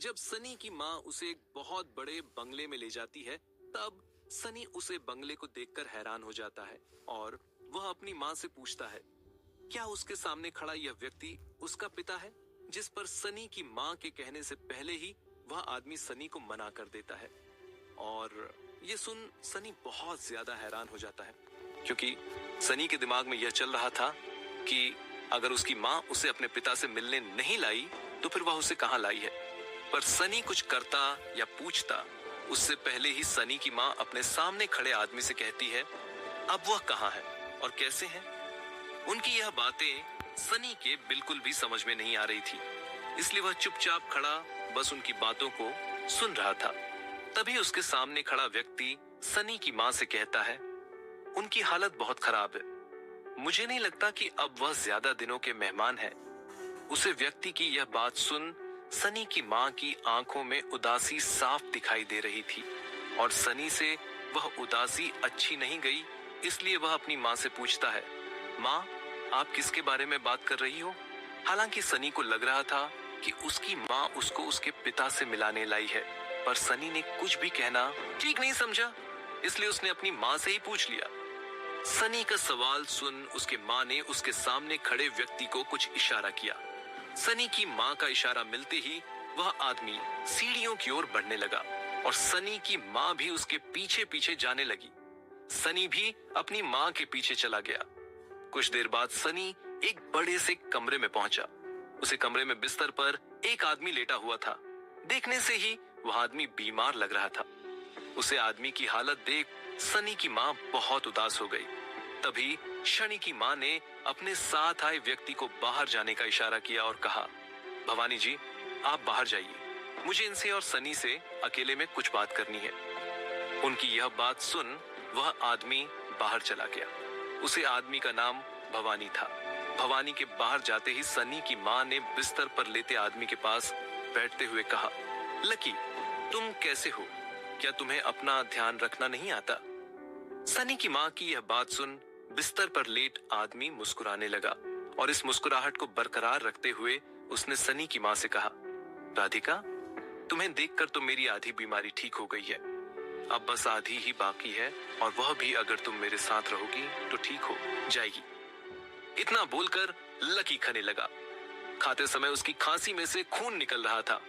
जब सनी की माँ उसे एक बहुत बड़े बंगले में ले जाती है, तब सनी उसे बंगले को देखकर हैरान हो जाता है और वह अपनी माँ से पूछता है, क्या उसके सामने खड़ा यह व्यक्ति उसका पिता है? जिस पर सनी की माँ के कहने से पहले ही वह आदमी सनी को मना कर देता है। और ये सुन सनी बहुत ज्यादा हैरान हो जाता है, क्योंकि सनी के दिमाग में यह चल रहा था कि अगर उसकी माँ उसे अपने पिता से मिलने नहीं लाई तो फिर वह उसे कहाँ लाई है। पर सनी कुछ करता या पूछता उससे पहले ही सनी की माँ अपने सामने खड़े आदमी से कहती है, अब वह कहाँ है और कैसे है? उनकी यह बातें सनी के बिल्कुल भी समझ में नहीं आ रही थी, इसलिए वह चुपचाप खड़ा बस उनकी बातों को सुन रहा था। तभी उसके सामने खड़ा व्यक्ति सनी की माँ से कहता है, उनकी हालत बहुत खराब है, मुझे नहीं लगता कि अब वह ज्यादा दिनों के मेहमान है। उसे व्यक्ति की यह बात सुन सनी की माँ की आंखों में उदासी साफ दिखाई दे रही थी और सनी से वह उदासी अच्छी नहीं गई, इसलिए वह अपनी माँ से पूछता है, माँ, आप किसके बारे में बात कर रही हो? हालांकि सनी को लग रहा था कि उसकी माँ उसको उसके पिता से मिलाने लाई है, पर सनी ने कुछ भी कहना ठीक नहीं समझा, इसलिए उसने अपनी माँ से ही पूछ लिया। सनी का सवाल सुन उसके माँ ने उसके सामने खड़े व्यक्ति को कुछ इशारा किया। सनी की माँ का इशारा मिलते ही वह आदमी सीढ़ियों की ओर बढ़ने लगा और सनी की माँ भी उसके पीछे पीछे जाने लगी। सनी भी अपनी माँ के पीछे चला गया। कुछ देर बाद सनी एक बड़े से कमरे में पहुंचा। उसे कमरे में बिस्तर पर एक आदमी लेटा हुआ था। देखने से ही वह आदमी बीमार लग रहा था। उसे आदमी की हालत देख सनी की माँ बहुत उदास हो गई। तभी शनि की माँ ने अपने साथ आए व्यक्ति को बाहर जाने का इशारा किया और कहा, भवानी जी, आप बाहर जाइए, मुझे इनसे और सनी से अकेले में कुछ बात करनी है। उनकी यह बात सुन वह आदमी बाहर चला गया। उसे आदमी का नाम भवानी था। भवानी के बाहर जाते ही सनी की माँ ने बिस्तर पर लेटे आदमी के पास बैठते हुए कहा, लकी, तुम कैसे हो? क्या तुम्हें अपना ध्यान रखना नहीं आता? सनी की माँ की यह बात सुन बिस्तर पर लेट आदमी मुस्कुराने लगा और इस मुस्कुराहट को बरकरार रखते हुए उसने सनी की माँ से कहा, राधिका, तुम्हें देखकर तो मेरी आधी बीमारी ठीक हो गई है। अब बस आधी ही बाकी है और वह भी अगर तुम मेरे साथ रहोगी तो ठीक हो जाएगी। इतना बोलकर लकी खाने लगा। खाते समय उसकी खांसी में से खून निकल रहा था,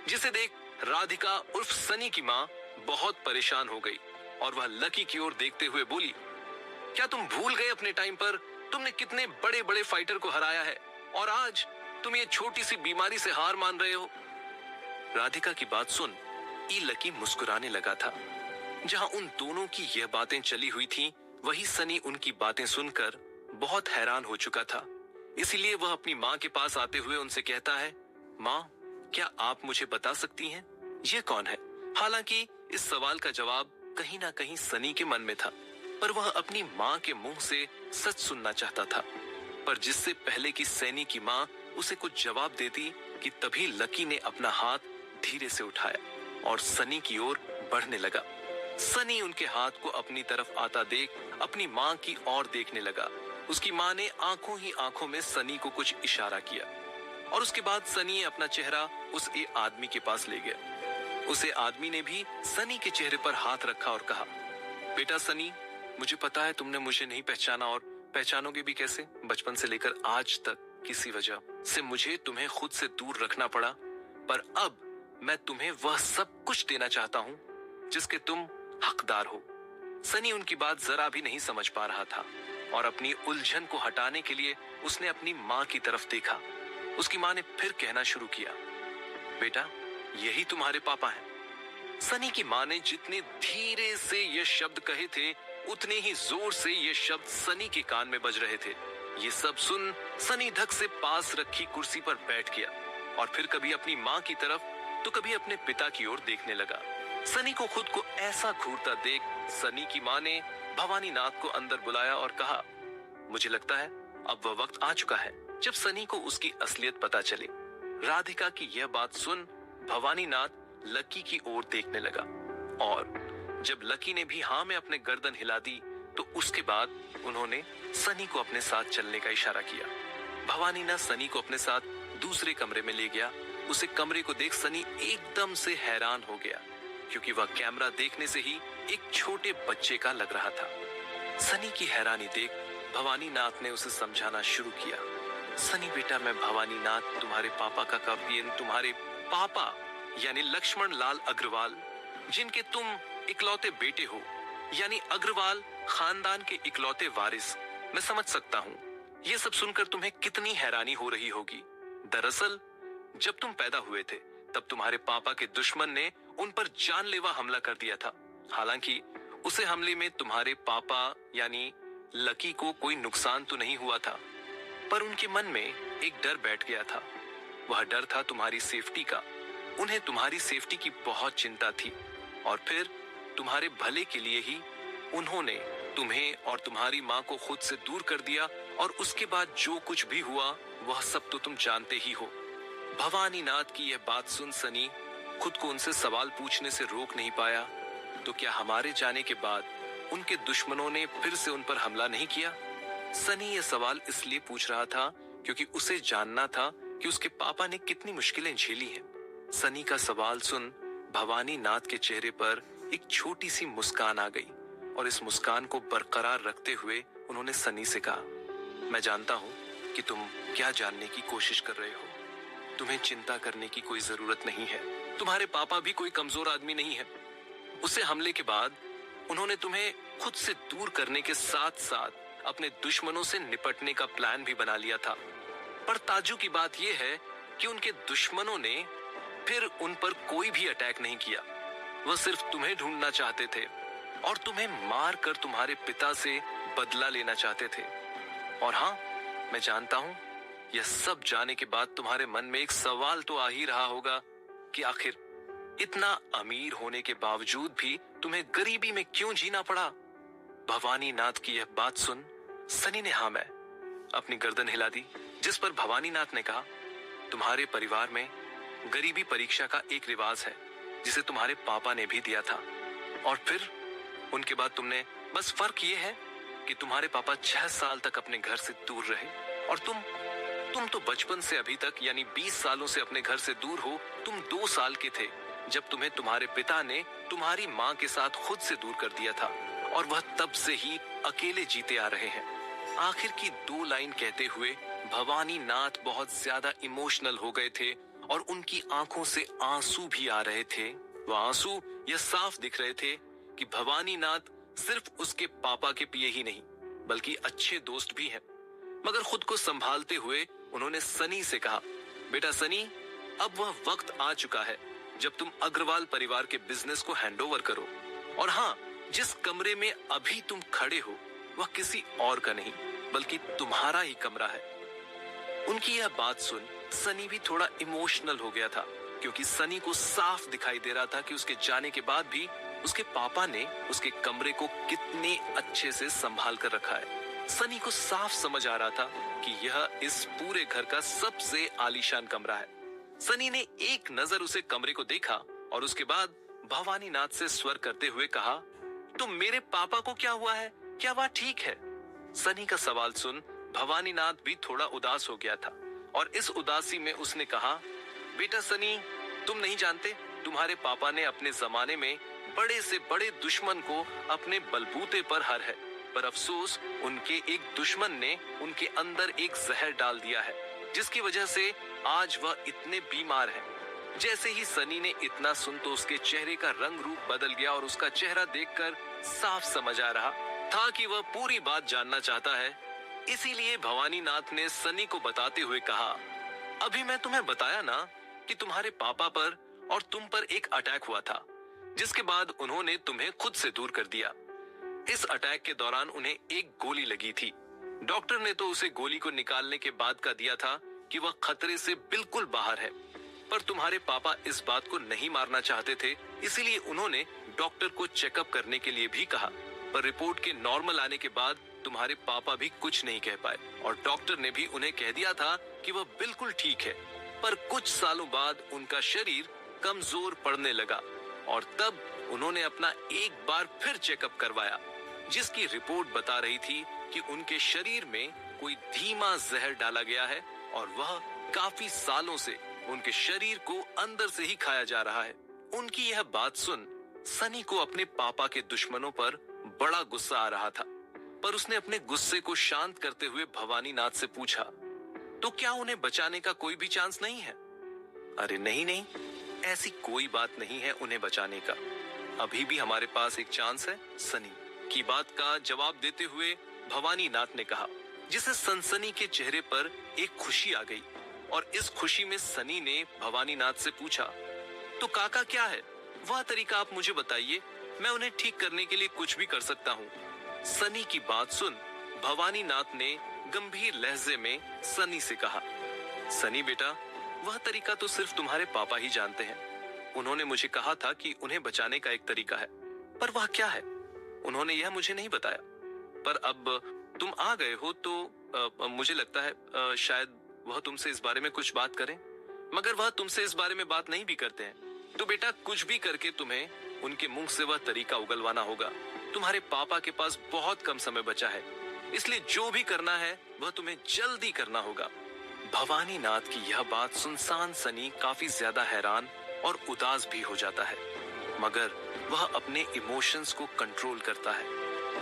जिसे देख राधिका उर्फ सनी की माँ बहुत परेशान हो गई और वह लकी की ओर देखते हुए बोली, क्या तुम भूल गए अपने टाइम पर तुमने कितने बड़े बड़े फाइटर को हराया है और आज तुम ये छोटी सी बीमारी से हार मान रहे हो? राधिका की बात सुन लकी मुस्कुराने लगा था। जहां उन दोनों की यह बातें चली हुई थी, वही सनी उनकी बातें सुनकर बहुत हैरान हो चुका था। इसीलिए वह अपनी माँ के पास आते हुए उनसे कहता है, माँ, क्या आप मुझे बता सकती हैं ये कौन है? हालांकि इस सवाल का जवाब कहीं ना कहीं सनी के मन में था, पर वह अपनी माँ के मुंह से सच सुनना चाहता था। पर जिससे पहले कि सनी की माँ उसे कुछ जवाब देती कि तभी लकी ने अपना हाथ धीरे से उठाया और सनी की ओर बढ़ने लगा। सनी उनके हाथ को अपनी तरफ आता देख अपनी माँ की ओर देखने लगा। उसकी माँ ने आंखों ही आंखों में सनी को कुछ इशारा किया और उसके बाद सनी अपना चेहरा उस आदमी के पास ले गया। उसे आदमी ने भी सनी के चेहरे पर हाथ रखा और कहा, बेटा सनी, मुझे पता है तुमने मुझे नहीं पहचाना और पहचानोगे भी कैसे। बचपन से लेकर आज तक किसी वजह से मुझे तुम्हें खुद से दूर रखना पड़ा, पर अब मैं तुम्हें वह सब कुछ देना चाहता हूँ जिसके तुम हकदार हो। सनी उनकी बात जरा भी नहीं समझ पा रहा था और अपनी उलझन को हटाने के लिए उसने अपनी माँ की तरफ देखा। उसकी माँ ने फिर कहना शुरू किया, बेटा, यही तुम्हारे पापा हैं। सनी की माँ ने जितने धीरे से ये शब्द कहे थे, उतने ही जोर से ये शब्द सनी के कान में बज रहे थे। ये सब सुन सनी धक से पास रखी कुर्सी पर बैठ गया और फिर कभी अपनी माँ की तरफ तो कभी अपने पिता की ओर देखने लगा। सनी को खुद को ऐसा घूरता देख सनी की माँ ने भवानी नाथ को अंदर बुलाया और कहा, मुझे लगता है अब वह वक्त आ चुका है जब सनी को उसकी असलियत पता चले। राधिका की यह बात सुन भवानी नाथ लकी की ओर देखने लगा और जब लकी ने भी हाँ में अपने गर्दन हिला दी तो उसके बाद उन्होंने सनी को अपने साथ चलने का इशारा किया। भवानी नाथ सनी को अपने साथ दूसरे कमरे में ले गया उसे कमरे को देख सनी एकदम से हैरान हो गया, क्योंकि वह कैमरा देखने से ही एक छोटे बच्चे का लग रहा था। सनी की हैरानी देख भवानी नाथ ने उसे समझाना शुरू किया। सनी बेटा, मैं भवानी नाथ, तुम्हारे पापा का कपियन, तुम्हारे पापा यानी लक्ष्मण लाल अग्रवाल, जिनके तुम इकलौते बेटे हो, यानी अग्रवाल खानदान के इकलौते वारिस। मैं समझ सकता हूँ ये सब सुनकर तुम्हें कितनी हैरानी हो रही होगी। दरअसल जब तुम पैदा हुए थे तब तुम्हारे पापा के दुश्मन ने उन पर जानलेवा हमला कर दिया था। हालांकि उसे हमले में तुम्हारे पापा यानी लकी को कोई नुकसान तो नहीं हुआ था, पर उनके मन में एक डर बैठ गया था। वह डर था तुम्हारी सेफ्टी का। उन्हें तुम्हारी सेफ्टी की बहुत चिंता थी, और फिर तुम्हारे भले के लिए ही उन्होंने तुम्हें और तुम्हारी माँ को खुद से दूर कर दिया, और उसके बाद जो कुछ भी हुआ वह सब तो तुम जानते ही हो। भवानी नाथ की यह बात सुन सनी खुद को उनसे सवाल पूछने से रोक नहीं पाया। तो क्या हमारे जाने के बाद उनके दुश्मनों ने फिर से उन पर हमला नहीं किया? सनी यह सवाल इसलिए पूछ रहा था क्योंकि उसे जानना था कि उसके पापा ने कितनी मुश्किलें झेली हैं। सनी का सवाल सुन भवानी नाथ के चेहरे पर एक छोटी सी मुस्कान आ गई, और इस मुस्कान को बरकरार रखते हुए उन्होंने सनी से कहा, मैं जानता हूँ कि तुम क्या जानने की कोशिश कर रहे हो। तुम्हें चिंता करने की कोई जरूरत नहीं है। तुम्हारे पापा भी कोई कमजोर आदमी नहीं है। उसे हमले के बाद उन्होंने तुम्हें खुद से दूर करने के साथ साथ अपने दुश्मनों से निपटने का प्लान भी बना लिया था। पर ताज्जु की बात यह है कि उनके दुश्मनों ने फिर उन पर कोई भी अटैक नहीं किया। वह सिर्फ तुम्हें ढूंढना चाहते थे और तुम्हें मार कर तुम्हारे पिता से बदला लेना चाहते थे। और हाँ, मैं जानता हूं यह सब जाने के बाद तुम्हारे मन में एक सवाल तो आ ही रहा होगा कि आखिर इतना अमीर होने के बावजूद भी तुम्हें गरीबी में क्यों जीना पड़ा। भवानी नाथ की यह बात सुन सनी ने हाँ मैं अपनी गर्दन हिला दी, जिस पर भवानी नाथ ने कहा, तुम्हारे परिवार में गरीबी परीक्षा का एक रिवाज है जिसे तुम्हारे पापा ने भी दिया था, और फिर उनके बाद तुमने, बस फर्क ये है कि तुम्हारे पापा 6 साल तक अपने घर से दूर रहे, और तुम तो बचपन से अभी तक यानी 20 सालों से अपने घर से दूर हो। तुम 2 साल के थे जब तुम्हें तुम्हारे पिता ने तुम्हारी माँ के साथ खुद से दूर कर दिया था, और वह तब से ही अकेले जीते आ रहे हैं। आखिर की 2 लाइन कहते हुए भवानी नाथ बहुत ज्यादा इमोशनल हो गए थे, और उनकी आंखों से आंसू भी आ रहे थे। वह आंसू यह साफ दिख रहे थे कि भवानी नाथ सिर्फ उसके पापा के पिए ही नहीं बल्कि अच्छे दोस्त भी हैं। मगर खुद को संभालते हुए उन्होंने सनी से कहा, बेटा सनी, अब वह वक्त आ चुका है जब तुम अग्रवाल परिवार के बिजनेस को हैंडओवर करो। और हाँ, जिस कमरे में अभी तुम खड़े हो वह किसी और का नहीं बल्कि तुम्हारा ही कमरा है। उनकी यह बात सुन सनी भी थोड़ा इमोशनल हो गया था, क्योंकि सनी को साफ दिखाई दे रहा था कि उसके जाने के बाद भी उसके पापा ने उसके कमरे को कितने अच्छे से संभाल कर रखा है। सनी को साफ समझ आ रहा था कि यह इस पूरे घर का सबसे आलीशान कमरा है। सनी ने एक नजर उसे कमरे को देखा और उसके बाद भवानी नाथ से स्वर करते हुए कहा, तो मेरे पापा को क्या हुआ है? क्या वह ठीक है? सनी का सवाल सुन भवानी नाथ भी थोड़ा उदास हो गया था, और इस उदासी में उसने कहा, बेटा सनी, तुम नहीं जानते, तुम्हारे पापा ने अपने जमाने में बड़े से बड़े दुश्मन को अपने बलबूते पर हर है, पर अफसोस उनके एक दुश्मन ने उनके अंदर एक जहर डाल दिया है, जिसकी वजह से आज वह इतने बीमार हैं। जैसे ही सनी ने इतना सुन तो उसके चेहरे का रंग रूप बदल गया, और उसका चेहरा देखकर साफ समझ आ रहा था कि वह पूरी बात जानना चाहता है। इसीलिए भवानी नाथ ने सनी को बताते हुए कहा, अभी मैं तुम्हें बताया ना कि तुम्हारे पापा पर और तुम पर एक अटैक हुआ था, जिसके बाद उन्होंने तुम्हें खुद से दूर कर दिया। इस अटैक के दौरान उन्हें एक गोली लगी थी। डॉक्टर ने तो उसे गोली को निकालने के बाद का दिया था कि वह खतरे से बिल्कुल बाहर है, पर तुम्हारे पापा इस बात को नहीं मारना चाहते थे, इसीलिए उन्होंने डॉक्टर को चेकअप करने के लिए भी कहा। पर रिपोर्ट के नॉर्मल आने के बाद तुम्हारे पापा भी कुछ नहीं कह पाए, और डॉक्टर ने भी उन्हें कह दिया था कि वह बिल्कुल ठीक है। पर कुछ सालों बाद उनका शरीर कमजोर पड़ने लगा, और तब उन्होंने अपना एक बार फिर चेकअप करवाया, जिसकी रिपोर्ट बता रही थी कि उनके शरीर में कोई धीमा जहर डाला गया है, और वह काफी सालों से उनके शरीर को अंदर से ही खाया जा रहा है। उनकी यह बात सुन सनी को अपने पापा के दुश्मनों पर बड़ा गुस्सा आ रहा था, पर उसने अपने गुस्से को शांत करते हुए भवानीनाथ से पूछा, तो क्या उन्हें बचाने का कोई भी चांस नहीं है? अरे नहीं नहीं, ऐसी कोई बात नहीं है उन्हें बचाने का। अभी भी हमारे पास एक चांस है। सनी की बात का जवाब देते हुए भवानीनाथ ने कहा, जिसे सनसनी के चेहरे पर एक खुशी आ गई। और इस खुशी में सनी ने भवानीनाथ से पूछा, तो काका क्या है वह तरीका, आप मुझे बताइए, मैं उन्हें ठीक करने के लिए कुछ भी कर सकता हूँ। सनी की बात सुन भवानीनाथ ने गंभीर लहजे में सनी से कहा, सनी बेटा, वह तरीका तो सिर्फ तुम्हारे पापा ही जानते हैं। उन्होंने मुझे कहा था कि उन्हें बचाने का एक तरीका है, पर वह क्या है उन्होंने यह मुझे नहीं बताया। पर अब तुम आ गए हो तो मुझे लगता है शायद वह तुमसे इस बारे में कुछ बात करें। मगर वह तुमसे इस बारे में बात नहीं भी करते हैं तो बेटा कुछ भी करके तुम्हें उनके मुंह से वह तरीका उगलवाना होगा। तुम्हारे पापा के पास बहुत कम समय बचा है, इसलिए जो भी करना है वह तुम्हें जल्दी करना होगा। भवानीनाथ की यह बात सुनसान सनी काफी ज्यादा हैरान और उदास भी हो जाता है, मगर वह अपने इमोशंस को कंट्रोल करता है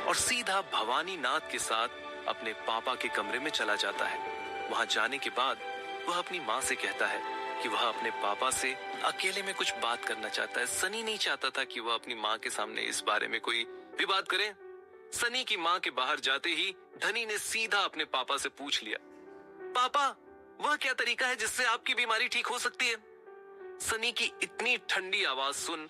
और सीधा भवानीनाथ के साथ अपने पापा के कमरे में चला जाता है। वहां जाने के बाद वह अपनी माँ से कहता है कि वह अपने पापा से अकेले में कुछ बात करना चाहता है। सनी नहीं चाहता था कि वह अपनी माँ के सामने इस बारे में कोई भी बात करे। सनी की माँ के बाहर जाते ही धनी ने सीधा अपने पापा से पूछ लिया, पापा, वह क्या तरीका है जिससे आपकी बीमारी ठीक हो सकती है? सनी की इतनी ठंडी आवाज सुन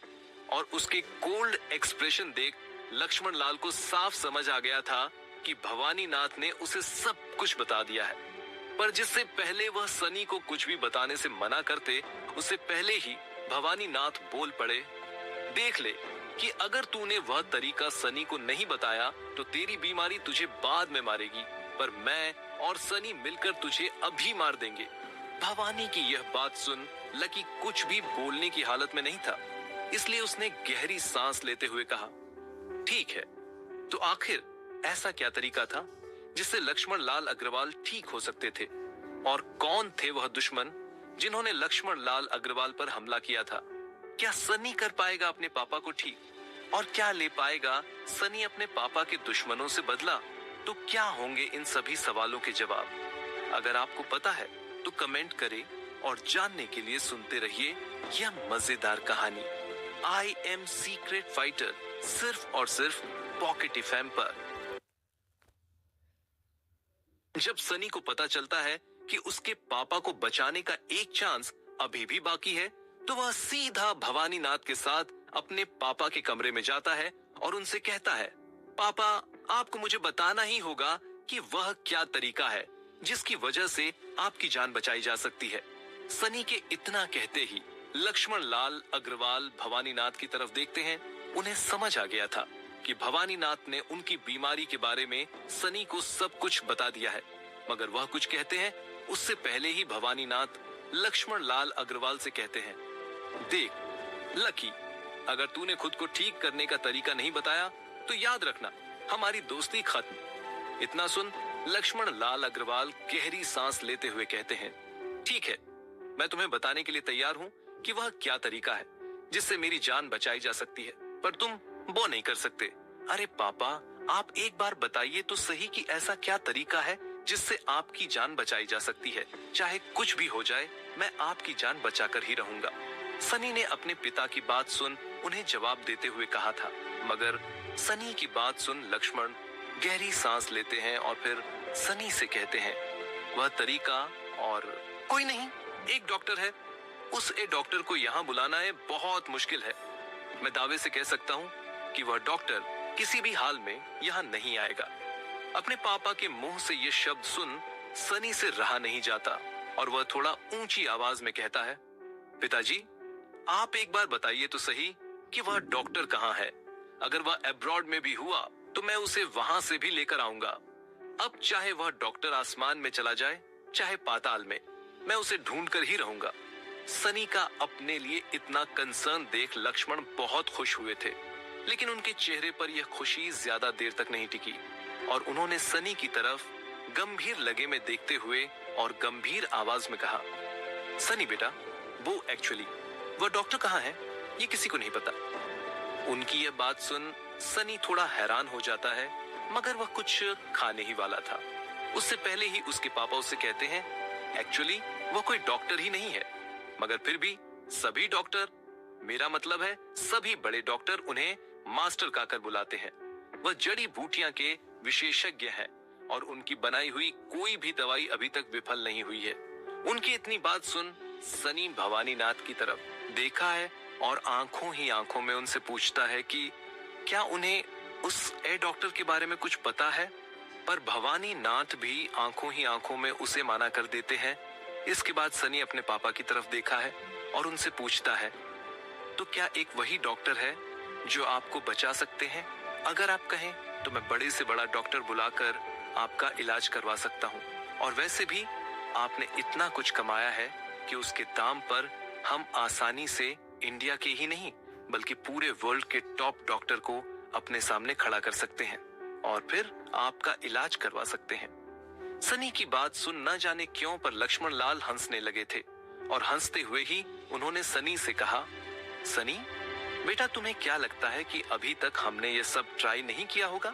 और उसके कोल्ड एक्सप्रेशन देख लक्ष्मण लाल को साफ समझ आ गया था कि भवानीनाथ ने उसे सब कुछ बता दिया है। पर जिससे पहले वह सनी को कुछ भी बताने से मना करते, उससे पहले ही भवानीनाथ बोल पड़े, देख ले कि अगर तूने वह तरीका सनी को नहीं बताया तो तेरी बीमारी तुझे बाद में मारेगी, पर मैं और सनी मिलकर तुझे अभी मार देंगे। भवानी की यह बात सुन लकी कुछ भी बोलने की हालत में नहीं था, इसलिए उसने गहरी सांस लेते हुए कहा, ठीक है, तो आखिर ऐसा क्या तरीका था जिससे लक्ष्मण लाल अग्रवाल ठीक हो सकते थे? और कौन थे वह दुश्मन जिन्होंने लक्ष्मण लाल अग्रवाल पर हमला किया था? क्या सनी कर पाएगा अपने पापा को ठीक? और क्या ले पाएगा सनी अपने पापा के दुश्मनों से बदला? तो क्या होंगे इन सभी सवालों के जवाब? अगर आपको पता है तो कमेंट करें और जानने के लिए सुनते रहिए यह मजेदार कहानी आई एम सीक्रेट फाइटर, सिर्फ और सिर्फ पॉकेट एफएम पर। जब सनी को पता चलता है कि उसके पापा को बचाने का एक चांस अभी भी बाकी है, तो वह सीधा भवानीनाथ के साथ अपने पापा के कमरे में जाता है और उनसे कहता है, पापा, आपको मुझे बताना ही होगा कि वह क्या तरीका है जिसकी वजह से आपकी जान बचाई जा सकती है। सनी के इतना कहते ही लक्ष्मण लाल अग्रवाल भवानीनाथ की तरफ देखते हैं। उन्हें समझ आ गया था कि भवानीनाथ ने उनकी बीमारी के बारे में सनी को सब कुछ बता दिया है, मगर वह कुछ कहते हैं उससे पहले ही भवानीनाथ लक्ष्मण लाल अग्रवाल से कहते हैं, देख लकी, अगर तूने खुद को ठीक करने का तरीका नहीं बताया तो याद रखना हमारी दोस्ती खत्म। इतना सुन लक्ष्मण लाल अग्रवाल गहरी सांस लेते हुए कहते हैं, ठीक है, मैं तुम्हें बताने के लिए तैयार हूँ कि वह क्या तरीका है जिससे मेरी जान बचाई जा सकती है, पर तुम वो नहीं कर सकते। अरे पापा, आप एक बार बताइए तो सही कि ऐसा क्या तरीका है जिससे आपकी जान बचाई जा सकती है। चाहे कुछ भी हो जाए, मैं आपकी जान बचाकर ही रहूंगा। सनी ने अपने पिता की बात सुन उन्हें जवाब देते हुए कहा था, मगर सनी की बात सुन लक्ष्मण गहरी सांस लेते हैं और फिर सनी से कहते हैं, वह तरीका और कोई नहीं, एक डॉक्टर है, उस डॉक्टर को यहाँ बुलाना है बहुत मुश्किल है। मैं दावे से कह सकता हूँ कि वह डॉक्टर किसी भी हाल में यहाँ नहीं आएगा। अपने पापा के मुंह से ये शब्द सुन सनी से रहा नहीं जाता और वह थोड़ा ऊंची आवाज में कहता है, पिताजी, आप एक बार बताइए तो सही कि वह डॉक्टर कहाँ है। अगर वह अब्रॉड में भी हुआ तो मैं उसे वहां से भी लेकर आऊंगा। अब चाहे वह डॉक्टर आसमान में चला जाए चाहे पाताल में, मैं उसे ढूंढ कर ही रहूंगा। सनी का अपने लिए इतना कंसर्न देख लक्ष्मण बहुत खुश हुए थे, लेकिन उनके चेहरे पर यह खुशी ज्यादा देर तक नहीं टिकी और उन्होंने सनी की तरफ गंभीर लगे में देखते हुए और गंभीर आवाज में कहा, सनी बेटा, वो एक्चुअली वह डॉक्टर कहाँ है ये किसी को नहीं पता। उनकी यह बात सुन सनी थोड़ा हैरान हो जाता है, मगर वह कुछ खाने ही वाला था। उससे पहले ही उसके पापा उससे कहते हैं एक्चुअली वह कोई डॉक्टर ही नहीं है, मगर फिर भी सभी डॉक्टर, मेरा मतलब है सभी बड़े डॉक्टर उन्हें मास्टर कहकर बुलाते हैं। वह जड़ी बूटियां के विशेषज्ञ हैं और उनकी बनाई हुई कोई भी दवाई अभी तक विफल नहीं हुई है। उनकी इतनी बात सुन सनी भवानी नाथ की तरफ देखा है और आंखों ही आंखों में उनसे पूछता है कि क्या उन्हें उस ए डॉक्टर के बारे में कुछ पता है। पर भवानी नाथ भी आंखों ही आंखों में उसे माना कर देते हैं। इसके बाद सनी अपने पापा की तरफ देखा है और उनसे पूछता है तो क्या एक वही डॉक्टर है जो आपको बचा सकते हैं। अगर आप कहें तो मैं बड़े से बड़ा डॉक्टर बुलाकर आपका इलाज करवा सकता हूँ, और वैसे भी आपने इतना कुछ कमाया है कि उसके दाम पर हम आसानी से इंडिया के ही नहीं बल्कि पूरे वर्ल्ड के टॉप डॉक्टर को अपने सामने खड़ा कर सकते हैं और फिर आपका इलाज करवा सकते हैं। सनी की बात सुन न जाने क्यों पर लक्ष्मण लाल हंसने लगे थे और हंसते हुए ही उन्होंने सनी से कहा, सनी बेटा तुम्हें क्या लगता है कि अभी तक हमने ये सब ट्राई नहीं किया होगा।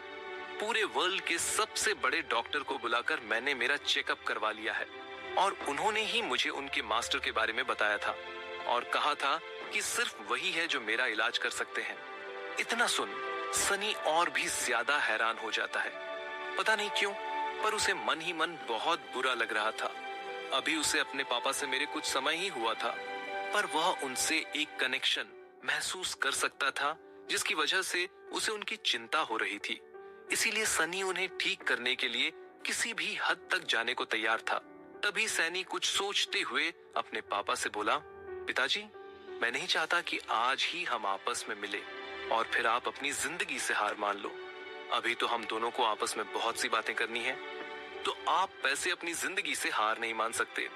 पूरे वर्ल्ड के सबसे बड़े डॉक्टर को बुलाकर मैंने मेरा चेकअप करवा लिया है और उन्होंने ही मुझे उनके मास्टर के बारे में बताया था और कहा था कि सिर्फ वही है जो मेरा इलाज कर सकते हैं। इतना सुन सनी और भी ज्यादा हैरान हो जाता है। पता नहीं क्यों पर उसे मन ही मन बहुत बुरा लग रहा था। अभी उसे अपने पापा से मेरे कुछ समय ही हुआ था, पर वह उनसे एक कनेक्शन महसूस कर सकता था जिसकी वजह से उसे उनकी चिंता हो रही थी। इसीलिए सनी उन्हें ठीक करने के लिए किसी भी हद तक जाने को तैयार था। तभी सनी कुछ सोचते हुए अपने पापा से बोला, पिताजी मैं नहीं चाहता कि आज ही हम आपस में मिले और फिर आप अपनी जिंदगी से हार मान लो। अभी तो हम दोनों को आपस में बहुत सी बातें करनी है, तो आप वैसे अपनी जिंदगी से हार नहीं मान सकते।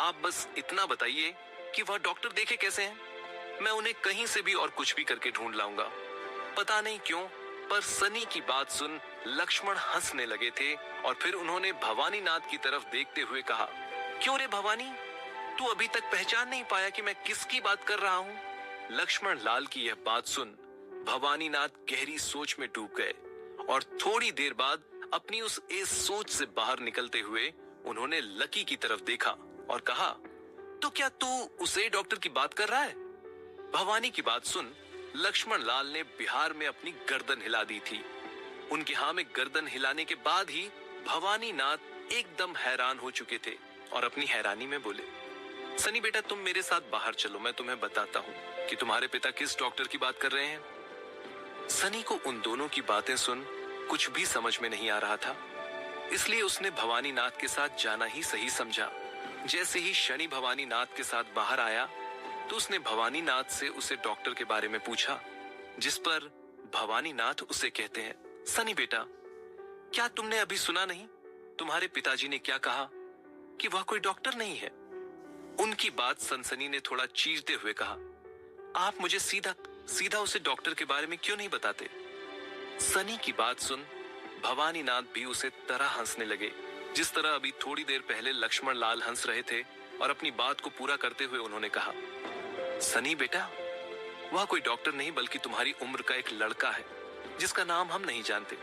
आप बस इतना बताइए कि वह डॉक्टर देखे कैसे हैं, मैं उन्हें कहीं से भी और कुछ भी करके ढूंढ लाऊंगा। पता नहीं क्यों पर सनी की बात सुन लक्ष्मण हंसने लगे थे और फिर उन्होंने भवानी नाथ की तरफ देखते हुए कहा, क्यों रे भवानी, तू अभी तक पहचान नहीं पाया कि मैं किसकी बात कर रहा हूँ। लक्ष्मण लाल की यह बात सुन भवानी नाथ गहरी सोच में डूब गए और थोड़ी देर बाद अपनी उस सोच से बाहर निकलते हुए उन्होंने लकी की तरफ देखा और कहा, तो क्या तू उसे डॉक्टर की बात कर रहा है। भवानी की बात सुन लक्ष्मण लाल ने बिहार में अपनी गर्दन हिला दी थी। उनके हाँ में गर्दन हिलाने के बाद ही भवानी नाथ एकदम हैरान हो चुके थे और अपनी हैरानी में बोले, सनी बेटा तुम मेरे साथ बाहर चलो, मैं तुम्हें बताता हूँ कि तुम्हारे पिता किस डॉक्टर की बात कर रहे हैं। सनी को उन दोनों की बातें सुन कुछ भी समझ में नहीं आ रहा था, इसलिए उसने भवानी नाथ के साथ जाना ही सही समझा। जैसे ही शनि भवानी नाथ के साथ बाहर आया तो उसने भवानी नाथ से उसे डॉक्टर के बारे में पूछा, जिस पर भवानी नाथ उसे कहते हैं, सनी बेटा क्या तुमने अभी सुना नहीं, तुम्हारे पिताजी ने क्या कहा कि वह कोई डॉक्टर नहीं है। उनकी बात सनसनी ने थोड़ा चीरते हुए कहा, आप मुझे सीधा सीधा उसे डॉक्टर के बारे में क्यों नहीं बताते। सनी की बात सुन भवानी नाथ भी उसे तरह हंसने लगे, जिस तरह अभी थोड़ी देर पहले लक्ष्मण लाल हंस रहे थे, और अपनी बात को पूरा करते हुए उन्होंने कहा, सनी बेटा वह कोई डॉक्टर नहीं बल्कि तुम्हारी उम्र का एक लड़का है जिसका नाम हम नहीं जानते,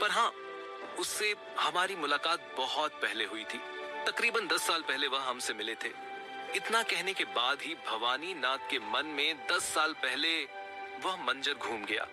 पर हाँ उससे हमारी मुलाकात बहुत पहले हुई थी। तकरीबन 10 साल पहले वह हमसे मिले थे। इतना कहने के बाद ही भवानी नाथ के मन में 10 साल पहले वह मंजर घूम गया।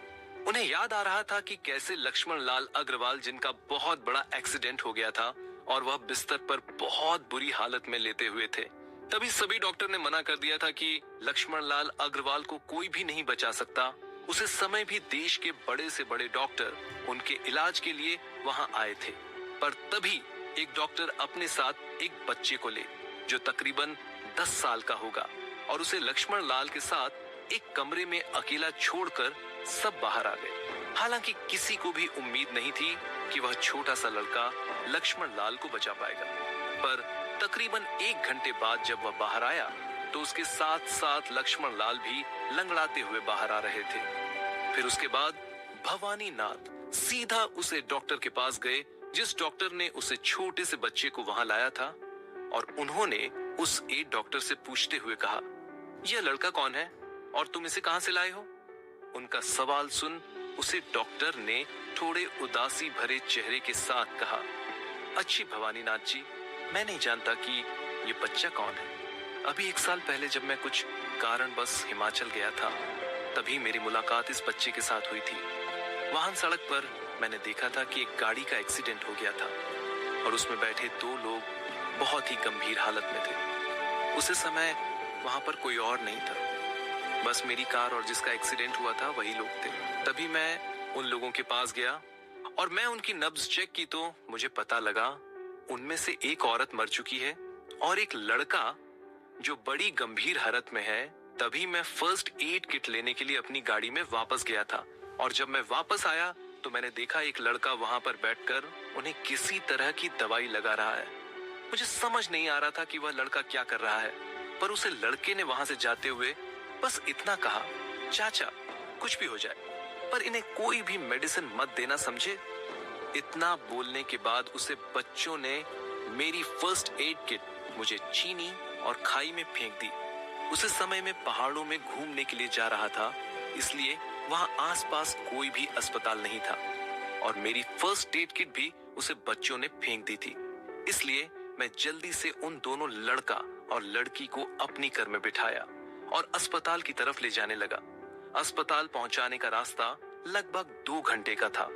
उन्हें याद आ रहा था कि कैसे लक्ष्मण लाल अग्रवाल, जिनका बहुत बड़ा एक्सीडेंट हो गया था और वह बिस्तर पर बहुत बुरी हालत में लेटे हुए थे, तभी सभी डॉक्टर ने मना कर दिया था कि लक्ष्मण लाल अग्रवाल को कोई भी नहीं बचा सकता। उस समय भी देश के बड़े से बड़े डॉक्टर उनके इलाज के लिए वहां आए थे, पर तभी एक डॉक्टर अपने साथ एक बच्चे को ले जो तकरीबन 10 साल का होगा और उसे लक्ष्मण लाल के साथ एक कमरे में अकेला छोड़कर सब बाहर आ गए। हालांकि किसी को भी उम्मीद नहीं थी कि वह छोटा सा लड़का लक्ष्मण लाल को बचा पाएगा, पर तकरीबन 1 घंटे बाद जब वह बाहर आया तो उसके साथ साथ लक्ष्मण लाल भी लंगड़ाते हुए बाहर आ रहे थे। फिर उसके बाद भवानी नाथ सीधा उसे डॉक्टर के पास गए जिस डॉक्टर ने उसे छोटे से बच्चे को वहां लाया था, और उन्होंने उस एड डॉक्टर से पूछते हुए कहा, यह लड़का कौन है और तुम इसे कहां से लाए हो? उनका सवाल सुन उसे डॉक्टर ने थोड़े उदासी भरे चेहरे के साथ कहा, अच्छी भवानी नाथ जी, मैं नहीं जानता कि ये बच्चा कौन है। अभी 1 साल पहले जब मैं कुछ कारणवश हिमाचल गया था, तभी मेरी मुलाकात इस बच्चे के साथ हुई थी। वहां सड़क पर मैंने देखा था कि एक गाड़ी का एक्सीडेंट हो गया था और उसमें बैठे 2 लोग बहुत ही गंभीर हालत में थे। उस समय वहां पर कोई और नहीं था, बस मेरी कार और जिसका एक्सीडेंट हुआ था वही लोग थे। तभी मैं उन लोगों के पास गया और मैं उनकी नब्ज चेक की तो मुझे पता लगा उनमें से एक औरत मर चुकी है और एक लड़का जो बड़ी गंभीर हालत में है। तभी मैं फर्स्ट एड किट लेने के लिए अपनी गाड़ी में वापस गया था और जब मैं वापस आया तो मैंने देखा एक लड़का वहां पर बैठकर उन्हें किसी तरह की दवाई लगा रहा है। मुझे समझ नहीं आ रहा था कि वह लड़का क्या कर रहा है, पर उसे लड़के ने वहां से जाते हुए बस इतना कहा, चाचा कुछ भी हो जाए पर इन्हें कोई भी मेडिसिन मत देना, समझे? इतना बोलने के बाद उसे बच्चों ने मेरी फर्स्ट एड किट मुझे चीनी और खाई में फेंक दी। उस समय में पहाड़ों में घूमने के लिए जा रहा था, इसलिए वहां आसपास कोई भी अस्पताल नहीं था और मेरी फर्स्ट एड किट भी उसे बच्चों ने फेंक दी थी। इसलिए मैं जल्दी से उन दोनों लड़का और लड़की को अपनी कार में बिठाया और अस्पताल की तरफ ले जाने लगा। अस्पताल पहुंचाने का रास्ता लगभग 2 घंटे का था,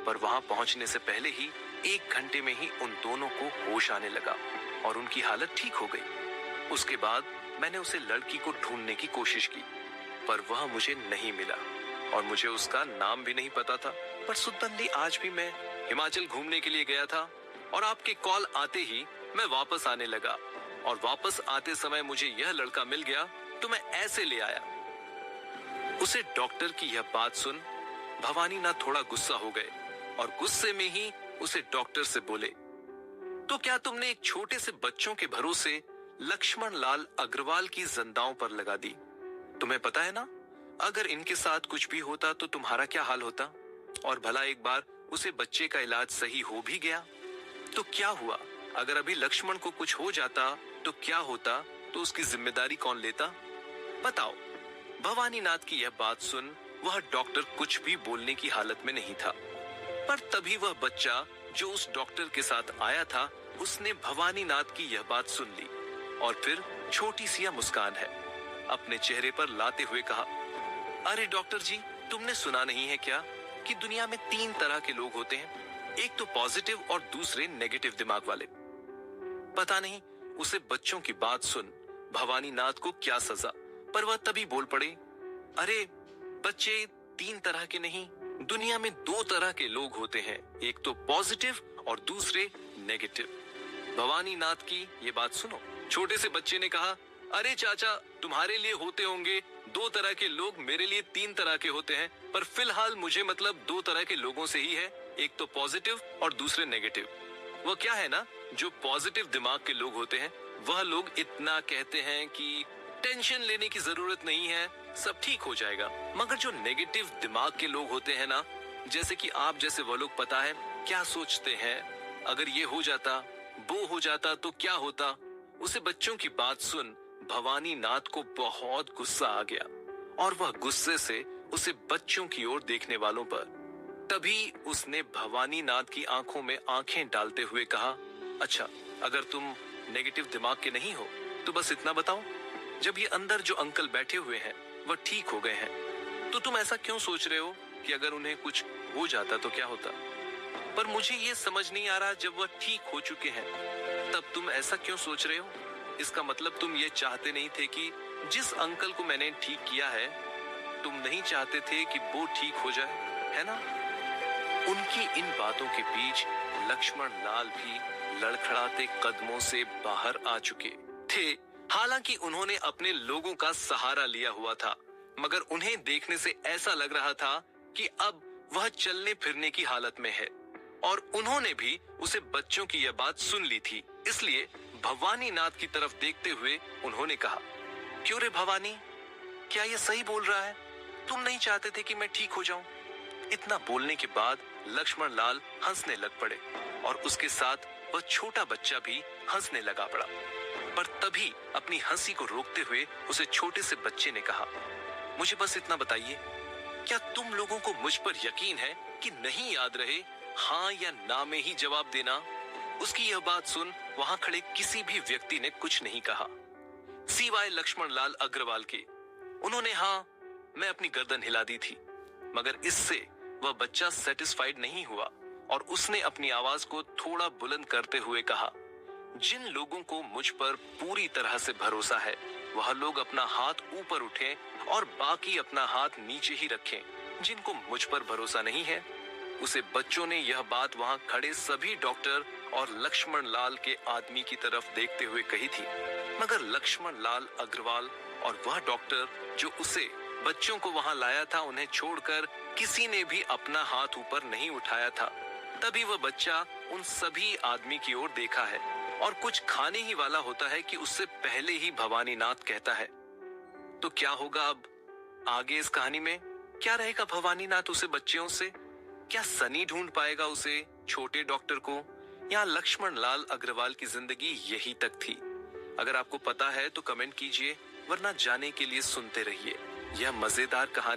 पर वहां पहुंचने से पहले ही 1 घंटे में ही उन दोनों को होश आने लगा और उनकी हालत ठीक हो गई। उसके बाद मैंने उसे लड़की को ढूंढने की कोशिश की, पर वह मुझे नहीं मिला और मुझे उसका नाम भी नहीं पता था। पर सुतबंदी आज भी मैं हिमाचल घूमने के लिए गया था और आपके कॉल आते ही मैं वापस आने लगा और वापस आते समय मुझे यह लड़का मिल गया तो मैं ऐसे ले आया। उसे डॉक्टर की यह बात सुन भवानी नाथ थोड़ा गुस्सा हो गए और गुस्से में ही उसे डॉक्टर से बोले, तो क्या तुमने एक छोटे से बच्चों के भरोसे लक्ष्मण लाल अग्रवाल की जिंदाओं पर लगा दी? तुम्हें पता है ना, अगर इनके साथ कुछ भी होता तो तुम्हारा क्या हाल होता? और भला एक बार उसे बच्चे का इलाज सही हो भी गया तो क्या हुआ? अगर अभी लक्ष्मण को कुछ हो जाता तो क्या होता? तो उसकी जिम्मेदारी कौन लेता? बताओ। भवानी नाथ की यह बात सुन वह डॉक्टर कुछ भी बोलने की हालत में नहीं था, पर तभी वह बच्चा जो उस डॉक्टर के साथ आया था उसने भवानी नाथ की यह बात सुन ली और फिर छोटी सी मुस्कान है अपने चेहरे पर लाते हुए कहा, अरे डॉक्टर जी, तुमने सुना नहीं है क्या कि दुनिया में 3 तरह के लोग होते हैं, एक तो पॉजिटिव और दूसरे नेगेटिव दिमाग वाले। पता नहीं उसे बच्चों की बात सुन भवानी नाथ को क्या सजा, पर वह तभी बोल पड़े, अरे बच्चे 3 तरह के नहीं, दुनिया में 2 तरह के लोग होते हैं, एक तो पॉजिटिव और दूसरे नेगेटिव। भवानी नाथ की ये बात सुनो। छोटे से बच्चे ने कहा, अरे चाचा, तुम्हारे लिए होते होंगे 2 तरह के लोग, मेरे लिए 3 तरह के होते हैं, पर फिलहाल मुझे मतलब 2 तरह के लोगों से ही है, एक तो पॉजिटिव और दूसरे नेगेटिव। वो क्या है ना, जो पॉजिटिव दिमाग के लोग होते हैं वह लोग इतना कहते हैं कि टेंशन लेने की जरूरत नहीं है, सब ठीक हो जाएगा। मगर जो नेगेटिव दिमाग के लोग होते हैं ना, जैसे कि आप जैसे वो लोग, पता है क्या सोचते हैं, अगर ये हो जाता, वो हो जाता तो क्या होता? उसे बच्चों की बात सुन भवानी नाथ को बहुत गुस्सा आ गया और वह गुस्से से उसे बच्चों की ओर देखने वालों पर। तभी उसने भवानी नाथ की आंखों में आंखें डालते हुए कहा, अच्छा, अगर तुम नेगेटिव दिमाग के नहीं हो तो बस इतना बताओ, जब ये अंदर जो अंकल बैठे हुए हैं वह ठीक हो गए हैं, तो तुम ऐसा क्यों सोच रहे हो कि अगर उन्हें कुछ हो जाता तो क्या होता? पर मुझे ये समझ नहीं आ रहा, जब वह ठीक हो चुके हैं तब तुम ऐसा क्यों सोच रहे हो? इसका मतलब तुम ये चाहते नहीं थे कि जिस अंकल को मैंने ठीक किया है, तुम नहीं चाहते थे कि वो ठीक हो जाए, है ना? उनकी इन बातों के बीच लक्ष्मण लाल भी लड़खड़ाते कदमों से बाहर आ चुके थे। हालांकि उन्होंने अपने लोगों का सहारा लिया हुआ था, मगर उन्हें देखने से ऐसा लग रहा था कि अब वह चलने फिरने की हालत में है और उन्होंने भी उसे बच्चों की यह बात सुन ली थी। इसलिए भवानी नाथ की तरफ देखते हुए उन्होंने कहा, क्यों रे भवानी, क्या ये सही बोल रहा है? तुम नहीं चाहते थे कि मैं ठीक हो जाऊं? इतना बोलने के बाद लक्ष्मण लाल हंसने लग पड़े और उसके साथ वह छोटा बच्चा भी हंसने लगा पड़ा। पर तभी अपनी हंसी को रोकते हुए उसे छोटे से बच्चे ने कहा, मुझे बस इतना बताइए, क्या तुम लोगों को मुझ पर यकीन है कि नहीं याद रहे हाँ या ना में ही जवाब देना? उसकी यह बात सुन वहां खड़े किसी भी व्यक्ति ने कुछ नहीं कहा, सिवाय लक्ष्मण लाल अग्रवाल के। उन्होंने हाँ मैं अपनी गर्दन हिला दी थी, मगर इससे वह बच्चा सेटिस्फाइड नहीं हुआ और उसने अपनी आवाज को थोड़ा बुलंद करते हुए कहा, जिन लोगों को मुझ पर पूरी तरह से भरोसा है वह लोग अपना हाथ ऊपर उठें और बाकी अपना हाथ नीचे ही रखें। जिनको मुझ पर भरोसा नहीं है, उसे बच्चों ने यह बात वहां खड़े सभी डॉक्टर और लक्ष्मण लाल के आदमी की तरफ देखते हुए कही थी। मगर लक्ष्मण लाल अग्रवाल और वह डॉक्टर जो उसे बच्चों को वहां लाया था, उन्हें छोड़कर किसी ने भी अपना हाथ ऊपर नहीं उठाया था। तभी वह बच्चा उन सभी आदमी की ओर देखा है और कुछ खाने ही वाला होता है कि उससे पहले ही भवानीनाथ कहता है। तो क्या होगा अब आगे इस कहानी में? क्या रहेगा भवानीनाथ उसे बच्चों से? क्या सनी ढूंढ पाएगा उसे छोटे डॉक्टर को, या लक्ष्मण लाल अग्रवाल की जिंदगी यही तक थी? अगर आपको पता है तो कमेंट कीजिए, वरना जाने के लिए सुनते रहिए यह मजेदार कहानी।